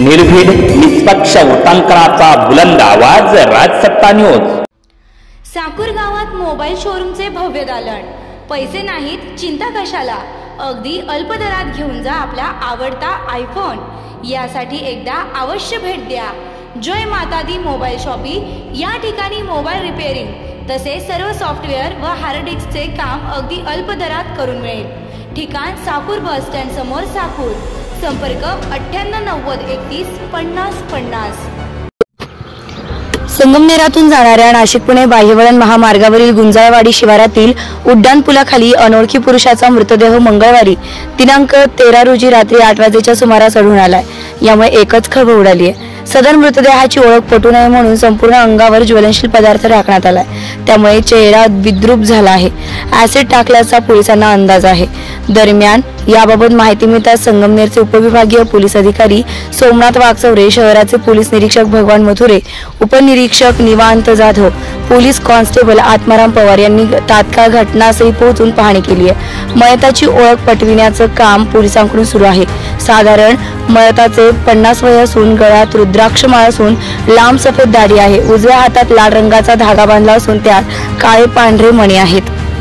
निर्भीड निष्पक्ष वृत्तांकनाचा बुलंद आवाज, राजसत्ता न्यूज। साकूर गावात मोबाईल शोरूमचे भव्य दालन। पैसे नाहीत, चिंता कशाला, अगदी अल्प दरात घेऊन जा आपला आवडता आयफोन। यासाठी एकदा अवश्य भेट द्या जय माता दी मोबाईल शॉपी। या ठिकाणी मोबाईल रिपेअरिंग तसेच सर्व सॉफ्टवेअर व हार्ड डिस्कचे काम अगदी अल्प दरात करून मिळेल। ठिकाण साकूर बस स्टँड समोर साकूर। संपर्क 9890315050। संगमनेरातून जाणाऱ्या नाशिक पुणे बाह्यवळण महामार्गावरील गुंजाळवाडी शिवारातील उड्डाण पुलाखाली अनोळखी पुरुषाचा मृतदेह मंगळवारी दिनांक 13 रोजी रात्री 8 वाजेच्या सुमारास आढळून आलाय। यामुळे एकच खळबळ उडाली आहे। सदर मृतदेहाची ओळख पटू नये म्हणून संपूर्ण अंगावर ज्वलनशील पदार्थ टाकण्यात आलाय। त्यामुळे चेहरा विद्रूप झाला आहे। ऍसिड टाकल्याचा पोलिसांना अंदाज आहे। दरम्यान याबाबत माहिती मिळताच संगमनेरचे उपविभागीय पोलीस अधिकारी सोमनाथ वाघचौरे, शहराचे पोलीस निरीक्षक भगवान मथुरे, उपनिरीक्षक निवांत जाधव, पोलीस कॉन्स्टेबल आत्माराम पवार यांनी तात्काळ घटनास्थळी पोहोचून पाहणी केली आहे। मयताची ओळख पटविण्याचं काम पोलिसांकडून सुरू आहे। साधारण मयताचे 50 वय असून गळ्यात रुद्राक्ष माळ असून लांब सफेद दाढी आहे। उजव्या हातात लाल रंगाचा धागा बांधला असून त्यात काळे पांढरे मणी आहेत।